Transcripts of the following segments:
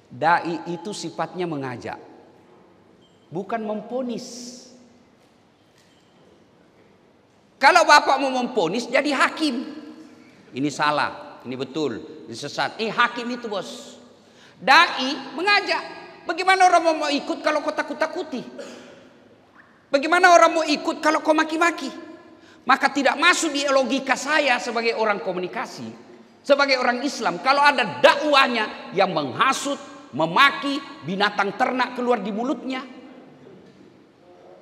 Dai itu sifatnya mengajak, bukan memponis. Kalau bapak mau memponis jadi hakim. Ini salah, ini betul, ini sesat. Hakim itu bos. Dai mengajak. Bagaimana orang mau ikut kalau kau takut-takuti? Bagaimana orang mau ikut kalau kau maki-maki? Maka tidak masuk di logika saya sebagai orang komunikasi, sebagai orang Islam. Kalau ada dakwanya yang menghasut, memaki binatang ternak keluar di mulutnya,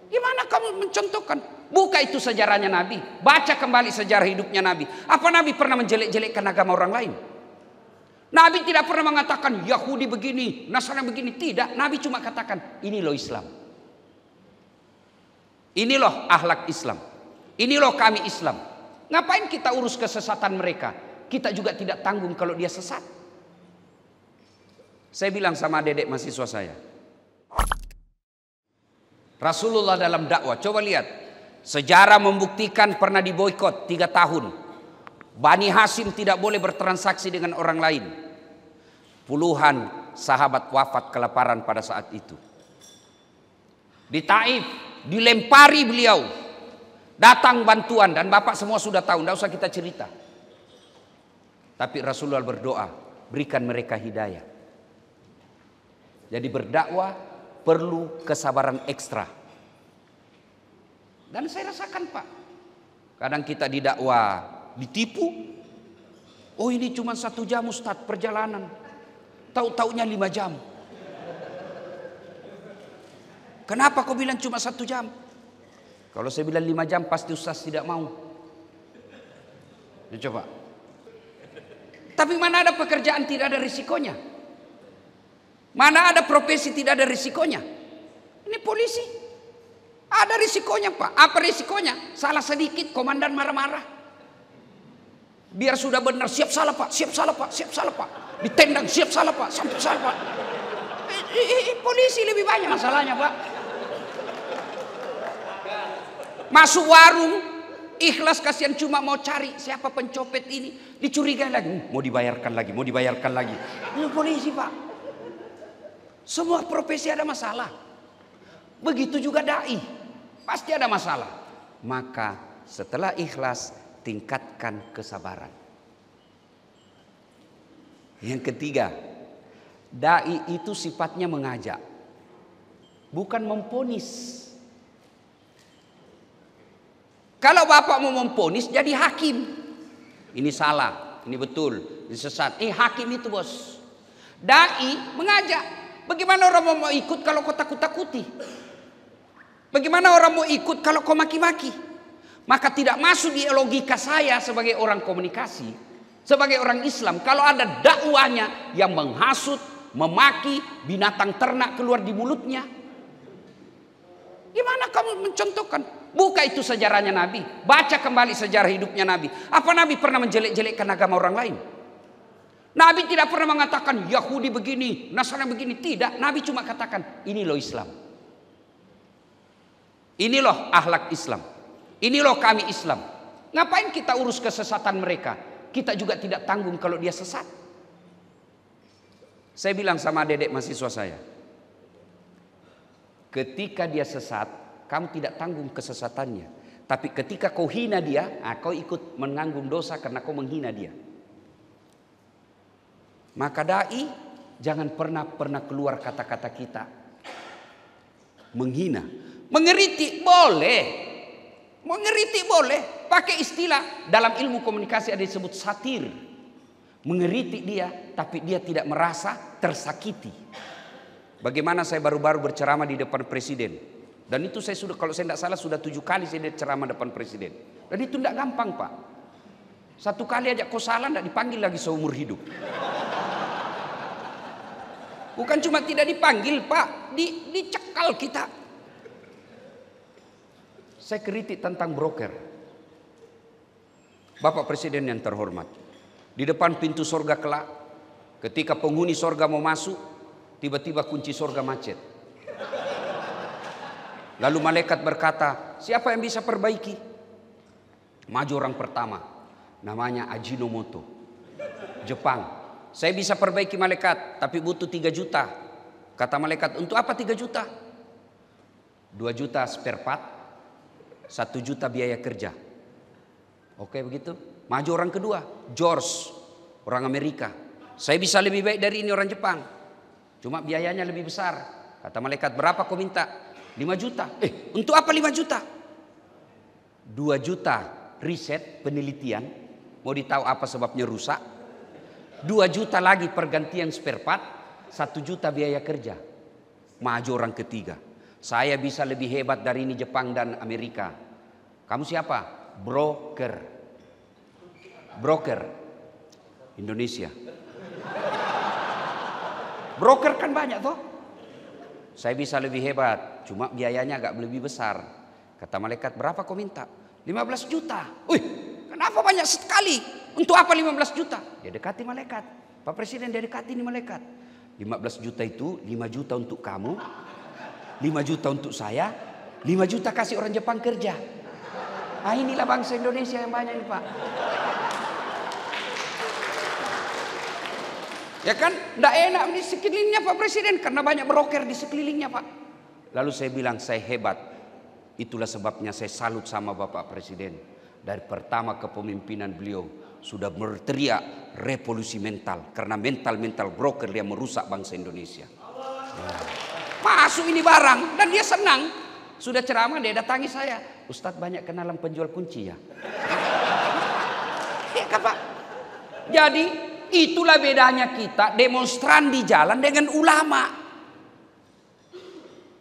gimana kamu mencontohkan? Buka itu sejarahnya Nabi. Baca kembali sejarah hidupnya Nabi. Apa Nabi pernah menjelek-jelekkan agama orang lain? Nabi tidak pernah mengatakan Yahudi begini, Nasrani begini. Tidak. Nabi cuma katakan ini loh Islam. Ini loh akhlak Islam. Ini loh kami Islam. Ngapain kita urus kesesatan mereka? Kita juga tidak tanggung kalau dia sesat. Saya bilang sama dedek mahasiswa saya, Rasulullah dalam dakwah, coba lihat. Sejarah membuktikan pernah diboikot 3 tahun. Bani Hashim tidak boleh bertransaksi dengan orang lain. Puluhan sahabat wafat kelaparan pada saat itu. Di Taif dilempari beliau. Datang bantuan dan bapak semua sudah tahu, tidak usah kita cerita. Tapi Rasulullah berdoa, berikan mereka hidayah. Jadi berdakwah perlu kesabaran ekstra. Dan saya rasakan Pak, kadang kita didakwah ditipu. Oh ini cuma 1 jam Ustadz perjalanan, tahu-taunya 5 jam. Kenapa kau bilang cuma 1 jam? Kalau saya bilang 5 jam pasti Ustadz tidak mau. Ya, coba. Tapi mana ada pekerjaan tidak ada risikonya? Mana ada profesi tidak ada risikonya? Ini polisi. Ada risikonya Pak. Apa risikonya? Salah sedikit komandan marah-marah. Biar sudah benar, siap salah Pak, siap salah Pak, siap salah Pak. Ditendang, siap salah Pak, sampai salah Pak. Polisi lebih banyak masalahnya Pak. Masuk warung, ikhlas kasihan cuma mau cari siapa pencopet ini. Dicurigai lagi, mau dibayarkan lagi, mau dibayarkan lagi. Ini polisi Pak. Semua profesi ada masalah. Begitu juga dai. Pasti ada masalah. Maka setelah ikhlas tingkatkan kesabaran. Yang ketiga, dai itu sifatnya mengajak, bukan memponis. Kalau bapak mau memponis jadi hakim. Ini salah, ini betul, ini sesat. Hakim itu bos. Dai mengajak. Bagaimana orang mau ikut kalau kau takut-takuti? Bagaimana orang mau ikut kalau kau maki-maki? Maka tidak masuk di logika saya sebagai orang komunikasi, sebagai orang Islam. Kalau ada dakwanya yang menghasut, memaki binatang ternak keluar di mulutnya, gimana kamu mencontohkan? Buka itu sejarahnya Nabi. Baca kembali sejarah hidupnya Nabi. Apa Nabi pernah menjelek-jelekkan agama orang lain? Nabi tidak pernah mengatakan Yahudi begini, Nasrani begini. Tidak, Nabi cuma katakan ini loh Islam. Ini loh akhlak Islam. Ini loh kami Islam. Ngapain kita urus kesesatan mereka? Kita juga tidak tanggung kalau dia sesat. Saya bilang sama dedek mahasiswa saya, ketika dia sesat, kamu tidak tanggung kesesatannya. Tapi ketika kau hina dia, kau ikut menanggung dosa karena kau menghina dia. Maka dai jangan pernah keluar kata-kata kita menghina. Mengeritik boleh. Mengeritik boleh. Pakai istilah dalam ilmu komunikasi ada disebut satir. Mengeritik dia tapi dia tidak merasa tersakiti. Bagaimana saya baru-baru berceramah di depan presiden. Dan itu saya sudah, kalau saya tidak salah sudah 7 kali saya ceramah depan presiden. Dan itu tidak gampang Pak. 1 kali aja kau salah tidak dipanggil lagi seumur hidup. Bukan cuma tidak dipanggil Pak, dicekal kita. Saya kritik tentang broker. Bapak Presiden yang terhormat, di depan pintu sorga kelak, ketika penghuni sorga mau masuk, tiba-tiba kunci sorga macet. Lalu malaikat berkata, siapa yang bisa perbaiki? Maju orang pertama, namanya Ajinomoto, Jepang. saya bisa perbaiki malaikat, tapi butuh 3 juta. Kata malaikat, untuk apa 3 juta? 2 juta spare part, 1 juta biaya kerja. Oke begitu. Maju orang kedua, George, orang Amerika. Saya bisa lebih baik dari ini orang Jepang. Cuma biayanya lebih besar. Kata malaikat, berapa kau minta? 5 juta. Untuk apa 5 juta? 2 juta riset, penelitian. Mau ditahu apa sebabnya rusak? 2 juta lagi pergantian spare part. 1 juta biaya kerja. Maju orang ketiga. Saya bisa lebih hebat dari ini Jepang dan Amerika. Kamu siapa? Broker. Broker. Indonesia. Broker kan banyak toh. Saya bisa lebih hebat, cuma biayanya agak lebih besar. Kata malaikat, berapa kau minta? 15 juta. Wih, kenapa banyak sekali? Untuk apa 15 juta? Dia dekati malaikat. Pak Presiden dia dekati ini malaikat. 15 juta itu 5 juta untuk kamu, 5 juta untuk saya, 5 juta kasih orang Jepang kerja. Nah inilah bangsa Indonesia yang banyak ini Pak. Ya kan, tidak enak di sekelilingnya Pak Presiden karena banyak broker di sekelilingnya Pak. Lalu saya bilang saya hebat. Itulah sebabnya saya salut sama Bapak Presiden. Dari pertama kepemimpinan beliau sudah berteriak revolusi mental. Karena mental broker yang merusak bangsa Indonesia. Ya. Masuk ini barang dan dia senang. Sudah ceramah dia datangi saya. Ustadz banyak kenalan penjual kunci ya. Ya kan Pak. Jadi itulah bedanya kita demonstran di jalan dengan ulama.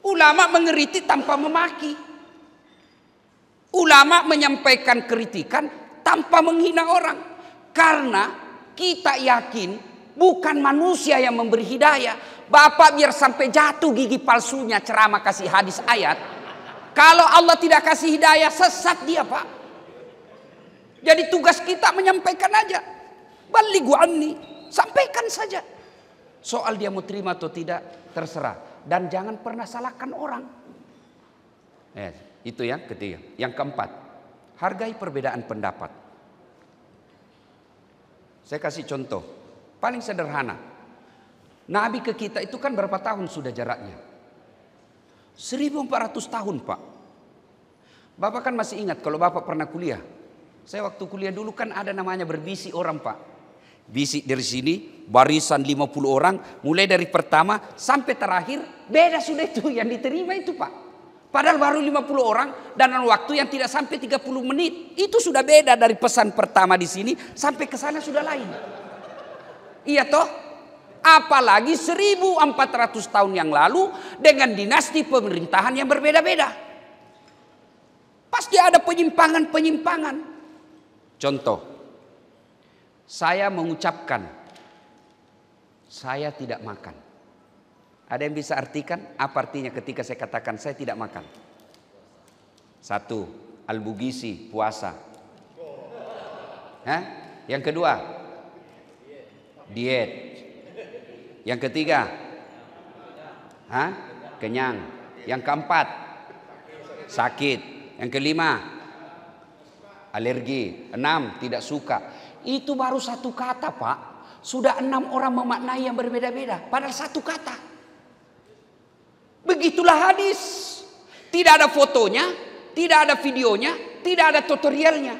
Ulama mengkritik tanpa memaki. Ulama menyampaikan kritikan tanpa menghina orang. Karena kita yakin bukan manusia yang memberi hidayah. Bapak biar sampai jatuh gigi palsunya ceramah kasih hadis ayat. Kalau Allah tidak kasih hidayah sesat dia Pak. Jadi tugas kita menyampaikan aja. Balighu anni, sampaikan saja. Soal dia mau terima atau tidak terserah. Dan jangan pernah salahkan orang. Itu yang ketiga. Yang keempat, hargai perbedaan pendapat. Saya kasih contoh paling sederhana. Nabi ke kita itu kan berapa tahun sudah jaraknya? 1400 tahun Pak. Bapak kan masih ingat kalau Bapak pernah kuliah. Saya waktu kuliah dulu kan ada namanya berbisi orang Pak. Bisik dari sini, barisan 50 orang, mulai dari pertama sampai terakhir, beda sudah itu yang diterima itu Pak. Padahal baru 50 orang dan waktu yang tidak sampai 30 menit. Itu sudah beda dari pesan pertama di sini sampai ke sana sudah lain. Iya toh? Apalagi 1400 tahun yang lalu dengan dinasti pemerintahan yang berbeda-beda. Pasti ada penyimpangan-penyimpangan. Contoh, saya mengucapkan saya tidak makan. Ada yang bisa artikan apa artinya ketika saya katakan saya tidak makan? 1. Al-Bugisi, puasa. Yang kedua, diet. Yang ketiga, kenyang. Yang keempat, sakit. Yang kelima, alergi. 6, tidak suka. Itu baru satu kata Pak. Sudah 6 orang memaknai yang berbeda-beda. Padahal satu kata. Begitulah hadis. Tidak ada fotonya, tidak ada videonya, tidak ada tutorialnya.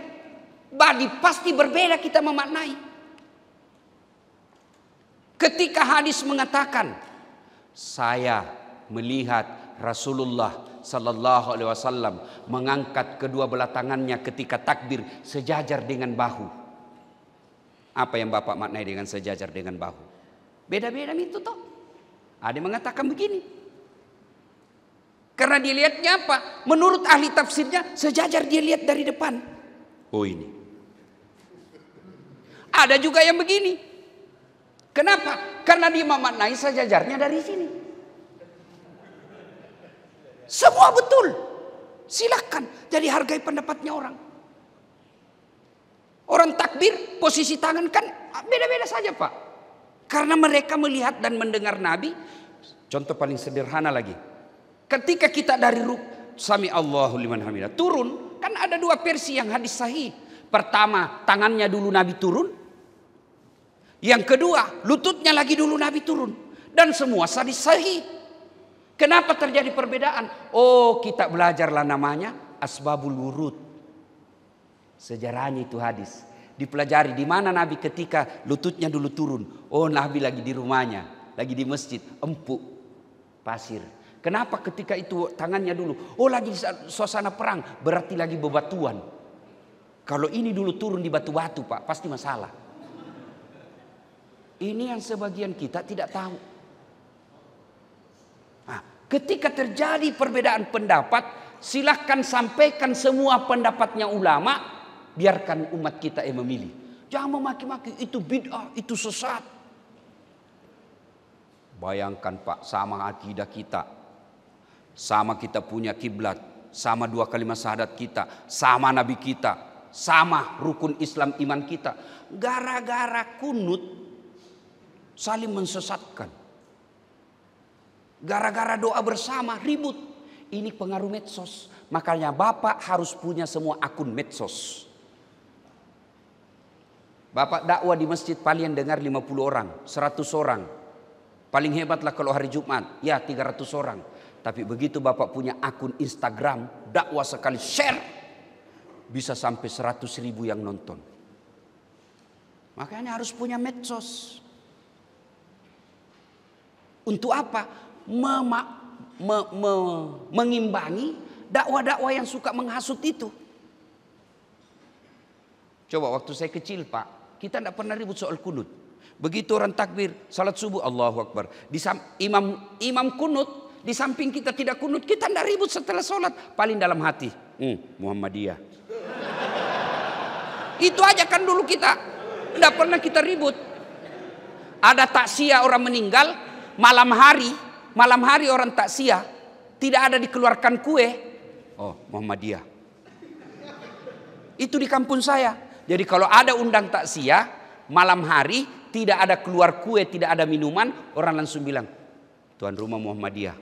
Pasti berbeda kita memaknai. Ketika hadis mengatakan, saya melihat Rasulullah Sallallahu Alaihi Wasallam mengangkat kedua belah tangannya ketika takbir sejajar dengan bahu. Apa yang Bapak maknai dengan sejajar dengan bahu? Beda-beda itu toh. Ada yang mengatakan begini. Karena dilihatnya apa? Menurut ahli tafsirnya sejajar dia lihat dari depan. Oh ini. Ada juga yang begini. Kenapa? Karena dia memaknai sejajarnya dari sini. Semua betul. Silakan. Jadi hargai pendapatnya orang. Orang takbir posisi tangan kan beda-beda saja Pak. Karena mereka melihat dan mendengar Nabi. Contoh paling sederhana lagi. Ketika kita dari Sami Allahu liman hamidah turun, kan ada 2 versi yang hadis sahih. Pertama, tangannya dulu Nabi turun. Yang kedua, lututnya lagi dulu Nabi turun. Dan semua hadis sahih. Kenapa terjadi perbedaan? Oh, kita belajarlah namanya asbabul wurud. Sejarahnya itu hadis. Dipelajari di mana Nabi ketika lututnya dulu turun. Oh, Nabi lagi di rumahnya, lagi di masjid, empuk pasir. Kenapa ketika itu tangannya dulu? Oh, lagi suasana perang, berarti lagi bebatuan. Kalau ini dulu turun di batu-batu, Pak, pasti masalah. Ini yang sebagian kita tidak tahu. Nah, ketika terjadi perbedaan pendapat, silahkan sampaikan semua pendapatnya ulama. Biarkan umat kita yang memilih. Jangan memaki-maki, itu bid'ah, itu sesat. Bayangkan Pak, sama akidah kita. Sama kita punya kiblat. Sama 2 kalimat syahadat kita. Sama Nabi kita. Sama rukun Islam iman kita. Gara-gara kunut saling mensesatkan. Gara-gara doa bersama ribut. Ini pengaruh medsos. Makanya Bapak harus punya semua akun medsos. Bapak dakwah di masjid paling dengar 50 orang, 100 orang. Paling hebatlah kalau hari Jumat, ya 300 orang. Tapi begitu Bapak punya akun Instagram, dakwah sekali share, bisa sampai 100.000 yang nonton. Makanya harus punya medsos. Untuk apa? Mengimbangi dakwah-dakwah yang suka menghasut itu. Coba waktu saya kecil Pak, kita tidak pernah ribut soal kunut. Begitu orang takbir, salat subuh, Allahu Akbar. Imam kunut, di samping kita tidak kunut, kita tidak ribut setelah salat. Paling dalam hati, Muhammadiyah. Itu aja kan dulu kita. Tidak pernah kita ribut. Ada takziah orang meninggal, malam hari orang takziah, tidak ada dikeluarkan kue. Oh, Muhammadiyah. Itu di kampung saya. Jadi kalau ada undang takziah malam hari tidak ada keluar kue, tidak ada minuman, orang langsung bilang tuan rumah Muhammadiyah.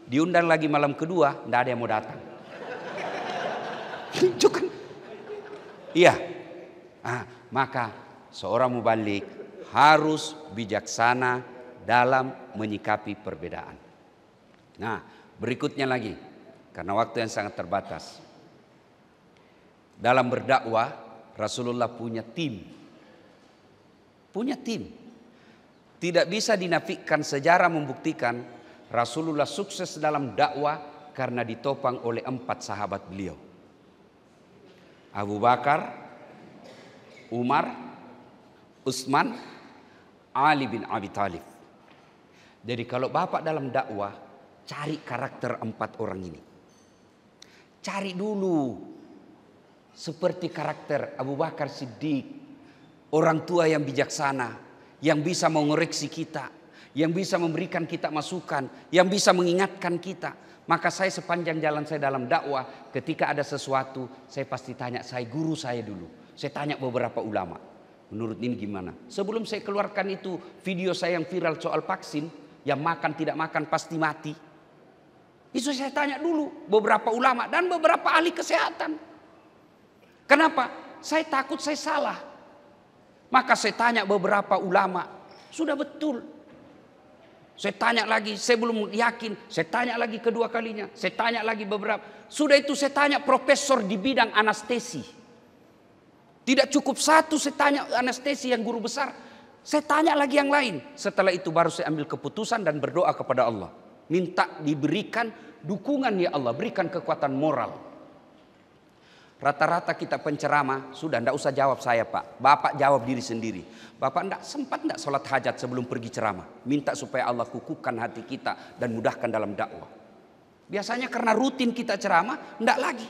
Diundang lagi malam kedua, tidak ada yang mau datang. Itu kan, iya. Maka seorang mubalik harus bijaksana dalam menyikapi perbedaan. Nah, berikutnya lagi, karena waktu yang sangat terbatas. Dalam berdakwah, Rasulullah punya tim. Punya tim. Tidak bisa dinafikan, sejarah membuktikan Rasulullah sukses dalam dakwah karena ditopang oleh 4 sahabat beliau. Abu Bakar, Umar, Utsman, Ali bin Abi Thalib. Jadi kalau Bapak dalam dakwah, cari karakter 4 orang ini. Cari dulu. Seperti karakter Abu Bakar Siddiq, orang tua yang bijaksana, yang bisa mengoreksi kita, yang bisa memberikan kita masukan, yang bisa mengingatkan kita. Maka saya sepanjang jalan saya dalam dakwah, ketika ada sesuatu, saya pasti tanya guru saya dulu. Saya tanya beberapa ulama, menurut ini gimana? Sebelum saya keluarkan itu video saya yang viral soal vaksin, yang makan tidak makan pasti mati. Itu saya tanya dulu beberapa ulama dan beberapa ahli kesehatan. Kenapa? Saya takut saya salah. Maka saya tanya beberapa ulama. Sudah betul. Saya tanya lagi, saya belum yakin. Saya tanya lagi kedua kalinya. Saya tanya lagi beberapa. Sudah itu saya tanya profesor di bidang anestesi. Tidak cukup satu saya tanya anestesi yang guru besar. Saya tanya lagi yang lain. Setelah itu baru saya ambil keputusan dan berdoa kepada Allah. Minta diberikan dukungan ya Allah. Berikan kekuatan moral. Rata-rata kita penceramah, sudah tidak usah jawab saya Pak. Bapak jawab diri sendiri. Bapak sempat tidak sholat hajat sebelum pergi ceramah. Minta supaya Allah kukuhkan hati kita dan mudahkan dalam dakwah. Biasanya karena rutin kita ceramah, tidak lagi.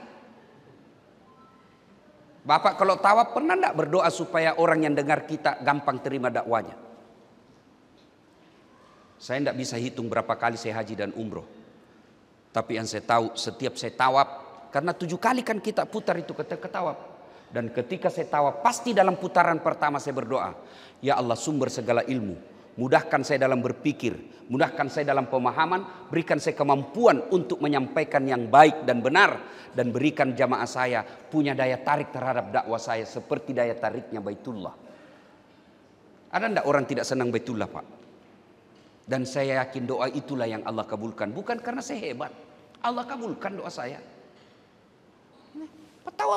Bapak kalau tawaf pernah tidak berdoa supaya orang yang dengar kita gampang terima dakwanya? Saya tidak bisa hitung berapa kali saya haji dan umroh. Tapi yang saya tahu setiap saya tawaf, karena 7 kali kan kita putar itu ke tawaf. Dan ketika saya tawaf, pasti dalam putaran pertama saya berdoa. Ya Allah sumber segala ilmu. Mudahkan saya dalam berpikir. Mudahkan saya dalam pemahaman. Berikan saya kemampuan untuk menyampaikan yang baik dan benar. Dan berikan jamaah saya punya daya tarik terhadap dakwah saya. Seperti daya tariknya Baitullah. Ada enggak orang tidak senang Baitullah, Pak? Dan saya yakin doa itulah yang Allah kabulkan. Bukan karena saya hebat. Allah kabulkan doa saya. Pak tahu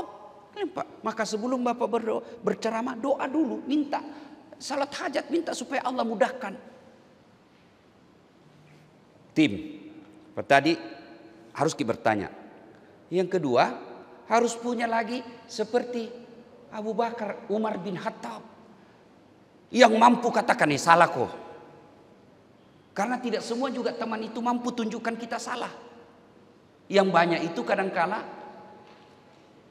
Pak, maka sebelum Bapak berdoa, berceramah, doa dulu, minta salat hajat, minta supaya Allah mudahkan. Tim, tadi harus kita bertanya. Yang kedua, harus punya lagi seperti Abu Bakar, Umar bin Khattab, yang mampu katakan nih salah kok. Karena tidak semua juga teman itu mampu tunjukkan kita salah. Yang banyak itu kadangkala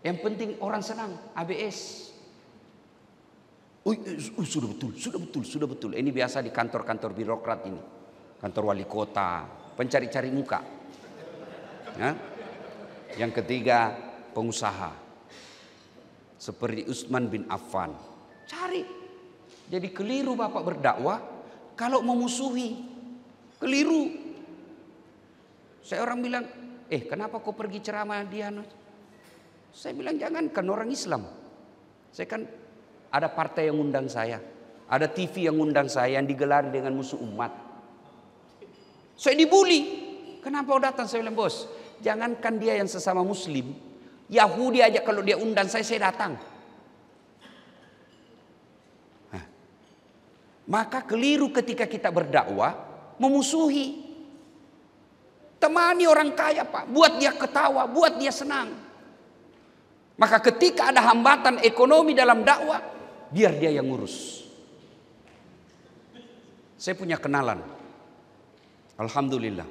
yang penting orang senang, ABS. Sudah betul. Ini biasa di kantor-kantor birokrat ini. Kantor wali kota, pencari-cari muka. Ya. Yang ketiga, pengusaha. Seperti Utsman bin Affan. Cari. Jadi keliru Bapak berdakwah kalau memusuhi. Keliru. Saya orang bilang, kenapa kau pergi ceramah dia? Saya bilang jangan, kan orang Islam. Saya kan ada partai yang undang saya, ada TV yang undang saya yang digelar dengan musuh umat. Saya dibully. Kenapa kau datang? Saya bilang, bos, jangankan dia yang sesama Muslim, Yahudi aja kalau dia undang saya datang. Nah, maka keliru ketika kita berdakwah memusuhi. Temani orang kaya Pak, buat dia ketawa, buat dia senang. Maka ketika ada hambatan ekonomi dalam dakwah, biar dia yang ngurus. Saya punya kenalan, alhamdulillah.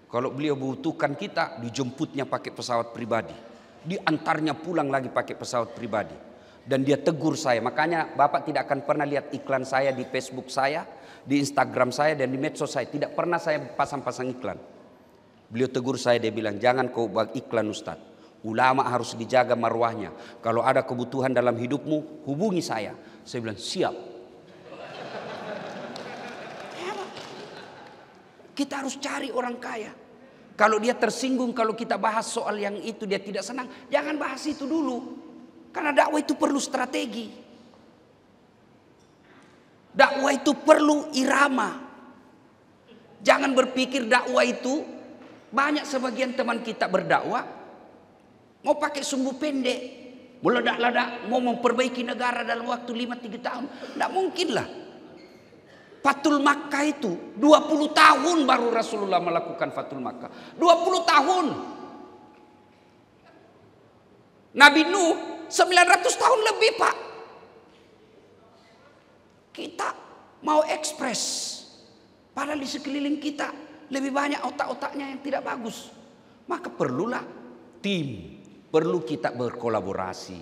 Kalau beliau butuhkan kita, dijemputnya pakai pesawat pribadi, diantarnya pulang lagi pakai pesawat pribadi. Dan dia tegur saya, makanya Bapak tidak akan pernah lihat iklan saya di Facebook saya, di Instagram saya dan di medsos saya. Tidak pernah saya pasang-pasang iklan. Beliau tegur saya, dia bilang, jangan kau buat iklan Ustaz. Ulama harus dijaga marwahnya. Kalau ada kebutuhan dalam hidupmu, hubungi saya. Saya bilang, siap. Kita harus cari orang kaya. Kalau dia tersinggung, kalau kita bahas soal yang itu dia tidak senang, jangan bahas itu dulu. Karena dakwah itu perlu strategi. Dakwah itu perlu irama. Jangan berpikir dakwah itu, banyak sebagian teman kita berdakwah mau pakai sumbu pendek, meledak-ledak, mau memperbaiki negara dalam waktu 5-3 tahun. Tidak mungkin lah. Fathul Makkah itu 20 tahun baru Rasulullah melakukan Fathul Makkah. 20 tahun. Nabi Nuh 900 tahun lebih Pak. Kita mau ekspres, padahal di sekeliling kita lebih banyak otak-otaknya yang tidak bagus. Maka perlulah tim, perlu kita berkolaborasi.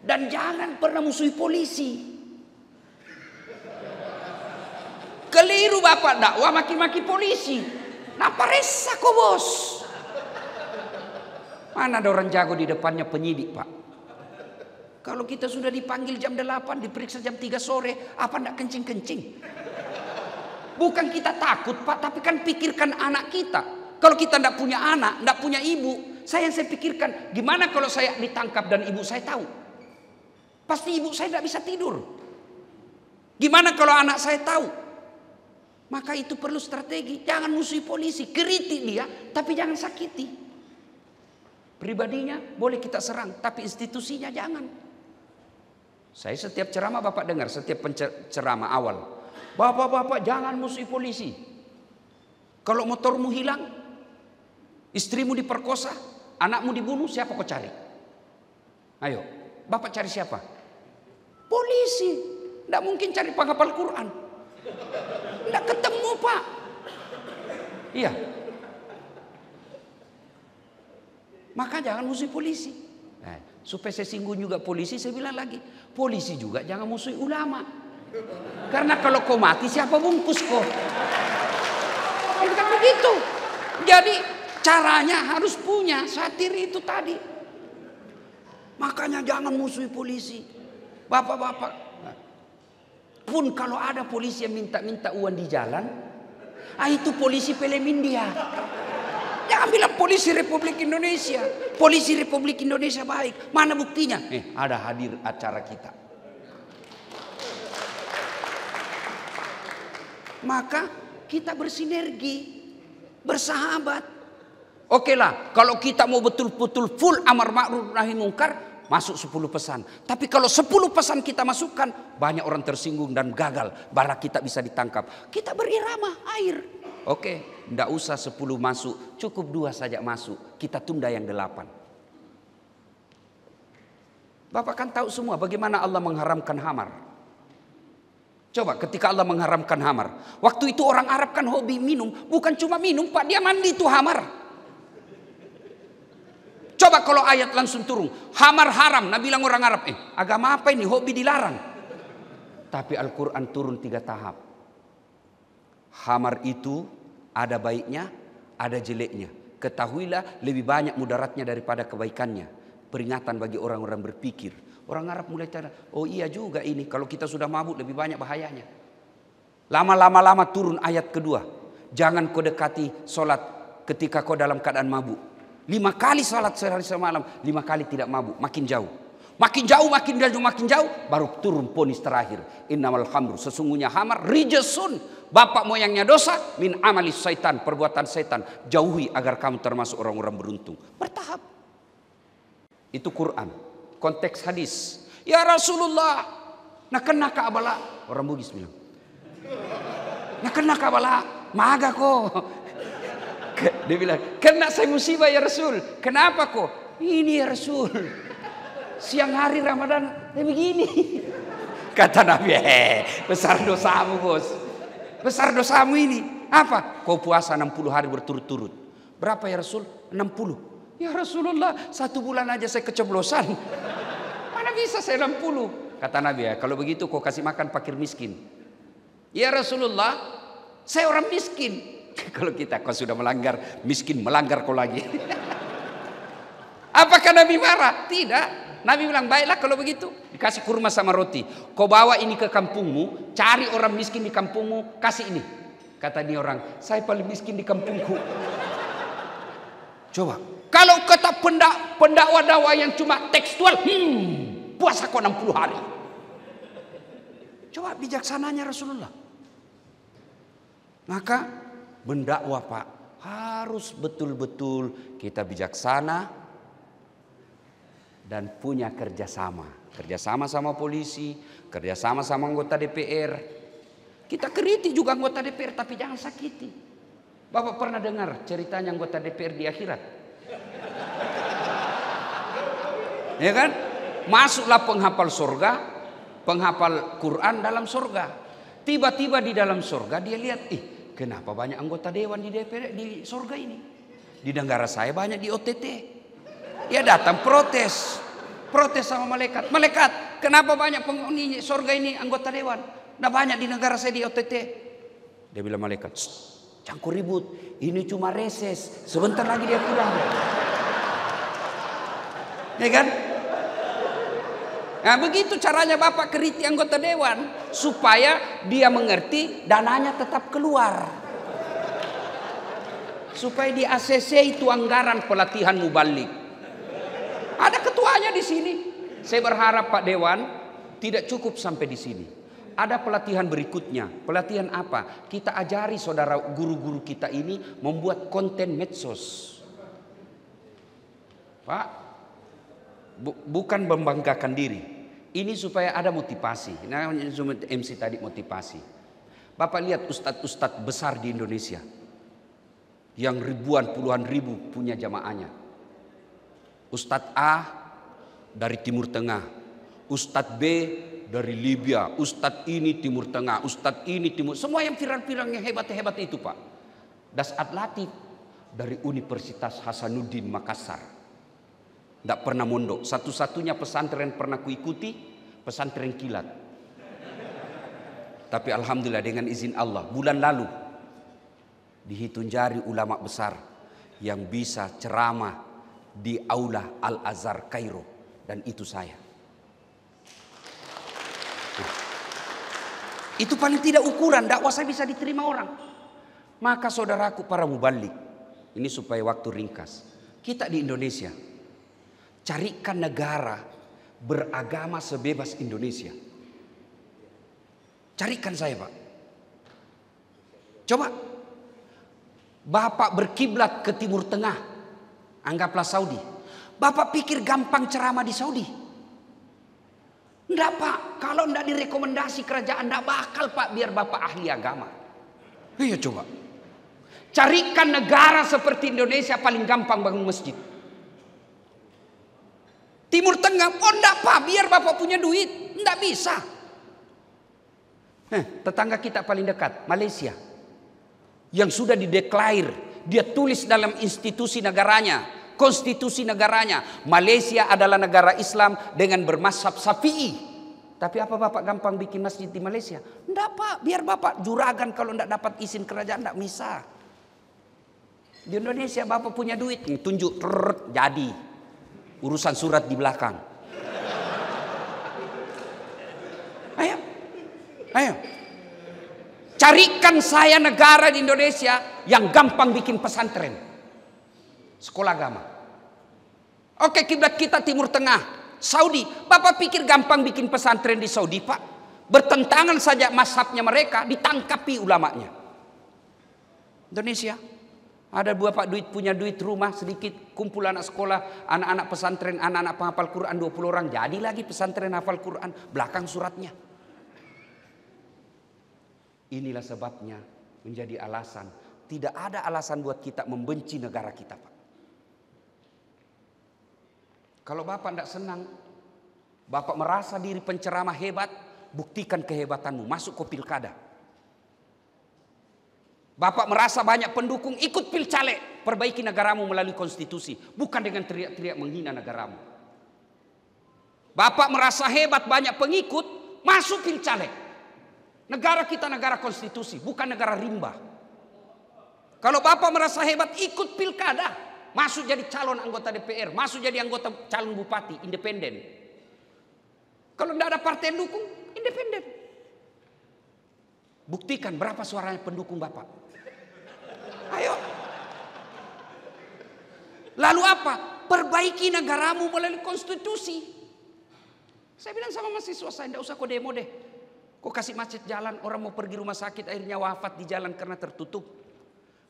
Dan jangan pernah musuhi polisi. Keliru Bapak dakwah maki-maki polisi. Napa resah kok bos? Mana ada orang jago di depannya penyidik Pak? Kalau kita sudah dipanggil jam 8, diperiksa jam 3 sore, apa enggak kencing-kencing? Bukan kita takut Pak, tapi kan pikirkan anak kita. Kalau kita enggak punya anak, enggak punya ibu, saya pikirkan, gimana kalau saya ditangkap dan ibu saya tahu? Pasti ibu saya enggak bisa tidur. Gimana kalau anak saya tahu? Maka itu perlu strategi. Jangan musuhi polisi, kritik dia, tapi jangan sakiti. Pribadinya boleh kita serang, tapi institusinya jangan. Saya setiap ceramah Bapak dengar, setiap ceramah awal, Bapak-bapak jangan musuhi polisi. Kalau motormu hilang, istrimu diperkosa, anakmu dibunuh, siapa kau cari? Ayo, Bapak cari siapa? Polisi. Tidak mungkin cari penghafal Quran. Tidak ketemu Pak. Iya. Maka jangan musuhi polisi. Supaya saya singgung juga polisi, saya bilang lagi, polisi juga jangan musuhi ulama. Karena kalau kau mati siapa bungkus kau? Bukan begitu. Jadi caranya harus punya satir itu tadi. Makanya jangan musuhi polisi. Bapak-bapak pun kalau ada polisi yang minta-minta uang di jalan, itu polisi pelemin dia. Jangan bilang polisi Republik Indonesia. Polisi Republik Indonesia baik. Mana buktinya? Ada hadir acara kita. maka kita bersinergi, bersahabat. Oke lah, kalau kita mau betul-betul full amar ma'ruf nahi mungkar, masuk 10 pesan. Tapi kalau 10 pesan kita masukkan, banyak orang tersinggung dan gagal. Bara kita bisa ditangkap. Kita berirama air. Oke, tidak usah 10 masuk, cukup 2 saja masuk. Kita tunda yang 8. Bapak kan tahu semua bagaimana Allah mengharamkan hamar. Coba ketika Allah mengharamkan hamar. Waktu itu orang Arab kan hobi minum. Bukan cuma minum Pak, dia mandi itu hamar. Coba kalau ayat langsung turun. Hamar haram. Nabi bilang orang Arab. Agama apa ini? Hobi dilarang. Tapi Al-Quran turun 3 tahap. Hamar itu ada baiknya, ada jeleknya. Ketahuilah lebih banyak mudaratnya daripada kebaikannya. Peringatan bagi orang-orang berpikir. Orang Arab mulai tanya, oh iya juga ini. Kalau kita sudah mabuk lebih banyak bahayanya. Lama-lama turun ayat kedua. Jangan kau dekati sholat ketika kau dalam keadaan mabuk. 5 kali salat sehari semalam, 5 kali tidak mabuk, makin jauh. Makin jauh, baru turun ponis terakhir. Innamal khamru, sesungguhnya hamar, rijasun, bapak moyangnya dosa, min amalis syaitan, perbuatan setan. Jauhi agar kamu termasuk orang-orang beruntung. Bertahap. Itu Quran. Konteks hadis. Ya Rasulullah, nak kena kabala. Orang Bugis bilang. Nak kena kabala, maga kok. Dia bilang, kena saya musibah ya Rasul. Kenapa kok? Ini ya Rasul. Siang hari Ramadan, begini. Kata Nabi, besar dosamu bos. Besar dosamu ini. Apa? Kau puasa 60 hari berturut-turut. Berapa ya Rasul? 60. Ya Rasulullah, 1 bulan aja saya keceblosan. Mana bisa saya 60? Kata Nabi, kalau begitu kau kasih makan fakir miskin. Ya Rasulullah, saya orang miskin. Kalau kita kau sudah melanggar, miskin melanggar kau lagi. Apakah Nabi marah? Tidak. Nabi bilang, baiklah kalau begitu. Dikasih kurma sama roti. Kau bawa ini ke kampungmu, cari orang miskin di kampungmu, kasih ini. Kata dia orang, saya paling miskin di kampungku. Coba. Kalau kata pendakwa-dakwa yang cuma tekstual, puasa kau 60 hari. Coba bijaksananya Rasulullah. Maka mendakwah Pak, harus betul-betul kita bijaksana dan punya kerjasama. Kerjasama sama polisi, kerjasama sama anggota DPR. Kita kritik juga anggota DPR, tapi jangan sakiti. Bapak pernah dengar ceritanya anggota DPR di akhirat? Ya kan? Masuklah penghafal surga, penghafal Quran dalam surga. Tiba-tiba di dalam surga dia lihat, kenapa banyak anggota dewan di DPR di surga ini? Di negara saya banyak di OTT. Dia datang protes sama malaikat. Malaikat, kenapa banyak penghuni surga ini anggota dewan? Nah banyak di negara saya di OTT. Dia bilang malaikat, jangan kau ribut. Ini cuma reses. Sebentar lagi dia pulang. Ya kan? Nah begitu caranya Bapak kritik anggota dewan. Supaya dia mengerti dananya tetap keluar. Supaya di ACC itu anggaran pelatihan mubalik. Ada ketuanya di sini. Saya berharap Pak Dewan tidak cukup sampai di sini. Ada pelatihan berikutnya. Pelatihan apa? Kita ajari saudara guru-guru kita ini membuat konten medsos. Pak, bukan membanggakan diri. Ini supaya ada motivasi. Nah, MC tadi motivasi. Bapak lihat ustadz-ustadz besar di Indonesia. Yang ribuan, puluhan ribu punya jamaahnya. Ustadz A dari Timur Tengah. Ustadz B dari Libya. Ustadz ini Timur Tengah. Ustadz ini Timur. Semua yang viral-viral yang hebat-hebat itu Pak. Dasat Latif dari Universitas Hasanuddin Makassar. Tidak pernah mondok. Satu-satunya pesantren pernah kuikuti, pesantren kilat. Tapi alhamdulillah dengan izin Allah, bulan lalu dihitung jari ulama besar yang bisa ceramah di Aula Al-Azhar Kairo, dan itu saya. Itu paling tidak ukuran dakwah saya bisa diterima orang. Maka saudaraku para mubalik, ini supaya waktu ringkas. Kita di Indonesia carikan negara beragama sebebas Indonesia. Carikan saya Pak. Coba. Bapak berkiblat ke Timur Tengah. Anggaplah Saudi. Bapak pikir gampang ceramah di Saudi? Enggak Pak. Kalau enggak direkomendasi kerajaan, enggak bakal Pak biar Bapak ahli agama. Iya coba. Carikan negara seperti Indonesia paling gampang bangun masjid. Timur Tengah, oh enggak Pak, biar Bapak punya duit. Enggak bisa. Tetangga kita paling dekat, Malaysia. Yang sudah dideklarasi, dia tulis dalam institusi negaranya, konstitusi negaranya, Malaysia adalah negara Islam dengan bermazhab Syafi'i. Tapi apa Bapak gampang bikin masjid di Malaysia? Enggak Pak, biar Bapak juragan kalau enggak dapat izin kerajaan enggak bisa. Di Indonesia Bapak punya duit, tunjuk jadi. Urusan surat di belakang. Ayo. Ayo. Carikan saya negara di Indonesia yang gampang bikin pesantren. Sekolah agama. Oke, kiblat kita Timur Tengah, Saudi. Bapak pikir gampang bikin pesantren di Saudi, Pak? Bertentangan saja mazhabnya mereka, ditangkapi ulamanya. Indonesia. Ada Bapak punya duit rumah sedikit, kumpul anak sekolah, anak-anak pesantren, anak-anak penghafal Quran 20 orang. Jadi lagi pesantren hafal Quran, belakang suratnya. Inilah sebabnya menjadi alasan. Tidak ada alasan buat kita membenci negara kita, Pak. Kalau Bapak tidak senang, Bapak merasa diri penceramah hebat, buktikan kehebatanmu, masuk ke pilkada. Bapak merasa banyak pendukung, ikut pilcaleg, perbaiki negaramu melalui konstitusi, bukan dengan teriak-teriak menghina negaramu. Bapak merasa hebat banyak pengikut, masuk pilcaleg. Negara kita negara konstitusi, bukan negara rimba. Kalau Bapak merasa hebat, ikut pilkada, masuk jadi calon anggota DPR, masuk jadi anggota calon bupati, independen. Kalau tidak ada partai yang dukung, independen. Buktikan berapa suaranya pendukung Bapak. Ayo. Lalu apa? Perbaiki negaramu melalui konstitusi. Saya bilang sama mahasiswa saya, tidak usah kau demo deh. Kau kasih macet jalan, orang mau pergi rumah sakit akhirnya wafat di jalan karena tertutup.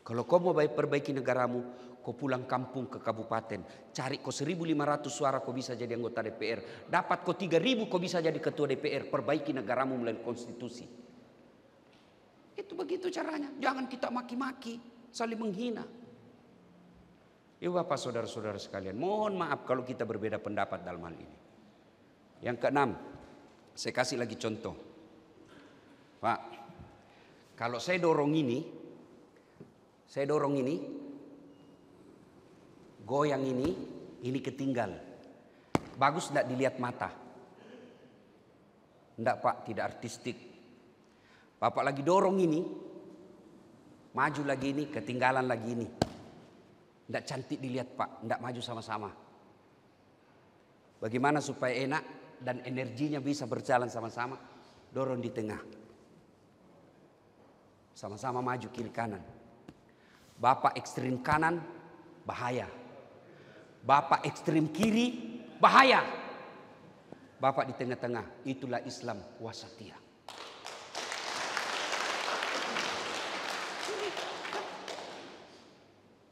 Kalau kau mau perbaiki negaramu, kau pulang kampung ke kabupaten. Cari kau 1.500 suara kau bisa jadi anggota DPR. Dapat kau 3.000 kau bisa jadi ketua DPR. Perbaiki negaramu melalui konstitusi. Itu begitu caranya. Jangan kita maki-maki, saling menghina. Ya Bapak saudara-saudara sekalian, mohon maaf kalau kita berbeda pendapat dalam hal ini. Yang keenam, saya kasih lagi contoh. Pak, kalau saya dorong ini, goyang ini ketinggal. Bagus tidak dilihat mata? Tidak Pak, tidak artistik. Bapak lagi dorong ini, maju lagi ini, ketinggalan lagi ini. Tidak cantik dilihat Pak, tidak maju sama-sama. Bagaimana supaya enak dan energinya bisa berjalan sama-sama? Dorong di tengah. Sama-sama maju kiri kanan. Bapak ekstrim kanan, bahaya. Bapak ekstrim kiri, bahaya. Bapak di tengah-tengah, itulah Islam wasatiyah.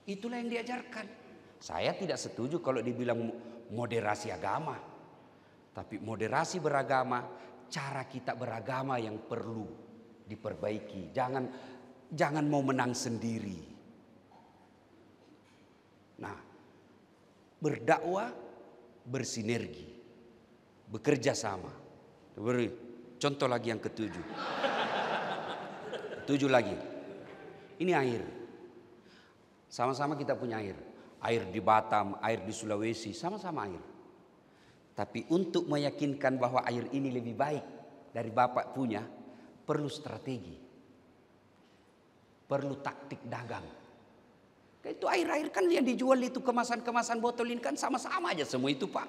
Itulah yang diajarkan. Saya tidak setuju kalau dibilang moderasi agama. Tapi moderasi beragama, cara kita beragama yang perlu diperbaiki. Jangan mau menang sendiri. Nah, berdakwah bersinergi, bekerja sama. Beri contoh lagi yang ketujuh. Tujuh lagi. Ini air. Sama-sama kita punya air. Air di Batam, air di Sulawesi, sama-sama air. Tapi untuk meyakinkan bahwa air ini lebih baik dari Bapak punya, perlu strategi. Perlu taktik dagang. Itu air-air kan yang dijual itu kemasan-kemasan botol ini kan sama-sama aja semua itu Pak.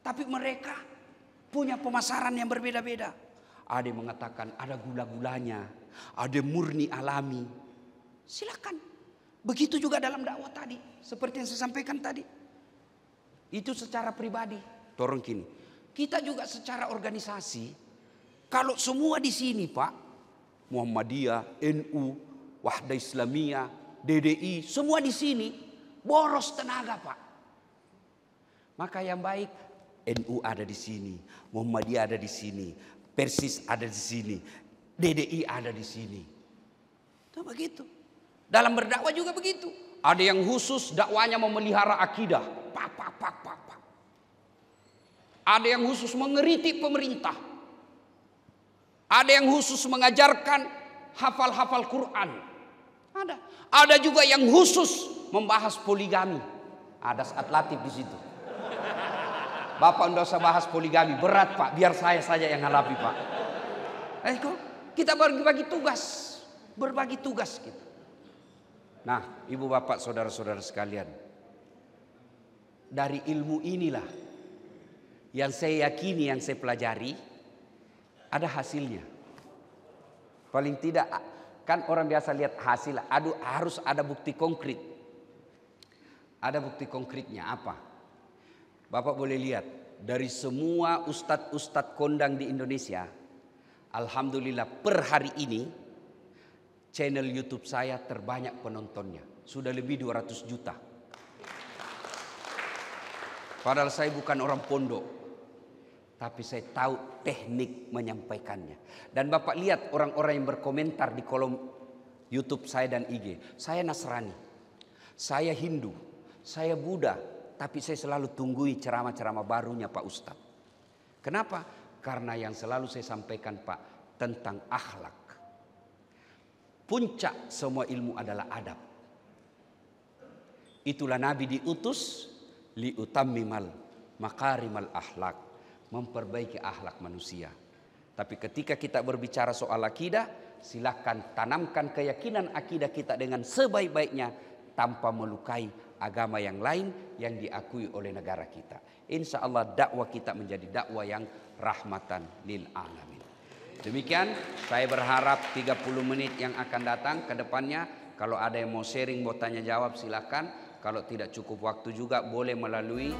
Tapi mereka punya pemasaran yang berbeda-beda. Ada yang mengatakan ada gula-gulanya, ada murni alami. Silakan. Begitu juga dalam dakwah tadi, seperti yang saya sampaikan tadi. Itu secara pribadi. Dorong kini. Kita juga secara organisasi, kalau semua di sini Pak, Muhammadiyah, NU, Wahda Islamiyah, DDI, semua di sini boros tenaga, Pak. Maka yang baik NU ada di sini, Muhammadiyah ada di sini, Persis ada di sini, DDI ada di sini. Itu begitu. Dalam berdakwah juga begitu. Ada yang khusus dakwanya memelihara akidah. Pak. Ada yang khusus mengeritik pemerintah. Ada yang khusus mengajarkan hafal-hafal Quran. Ada juga yang khusus membahas poligami. Ada Saat Latif di situ. Bapak tidak usah bahas poligami, berat Pak, biar saya saja yang hadapi Pak. Kita berbagi tugas kita. Nah, ibu bapak saudara-saudara sekalian, dari ilmu inilah yang saya yakini, yang saya pelajari, ada hasilnya. Paling tidak kan orang biasa lihat hasil, harus ada bukti konkret. Ada bukti konkretnya apa? Bapak boleh lihat dari semua ustadz kondang di Indonesia, alhamdulillah per hari ini channel YouTube saya terbanyak penontonnya, sudah lebih 200 juta. Padahal saya bukan orang pondok, tapi saya tahu teknik menyampaikannya. Dan Bapak lihat orang-orang yang berkomentar di kolom YouTube saya dan IG, saya Nasrani, saya Hindu, saya Buddha, tapi saya selalu tunggui ceramah-ceramah barunya Pak Ustadz. Kenapa? Karena yang selalu saya sampaikan Pak tentang akhlak. Puncak semua ilmu adalah adab. Itulah Nabi diutus liutammimal makarimal akhlak, memperbaiki akhlak manusia. Tapi ketika kita berbicara soal akidah, silakan tanamkan keyakinan akidah kita dengan sebaik-baiknya tanpa melukai agama yang lain yang diakui oleh negara kita. Insya Allah dakwah kita menjadi dakwah yang rahmatan lil alamin. Demikian, saya berharap 30 menit yang akan datang ke depannya, kalau ada yang mau sharing, mau tanya jawab silakan. Kalau tidak cukup waktu juga boleh melalui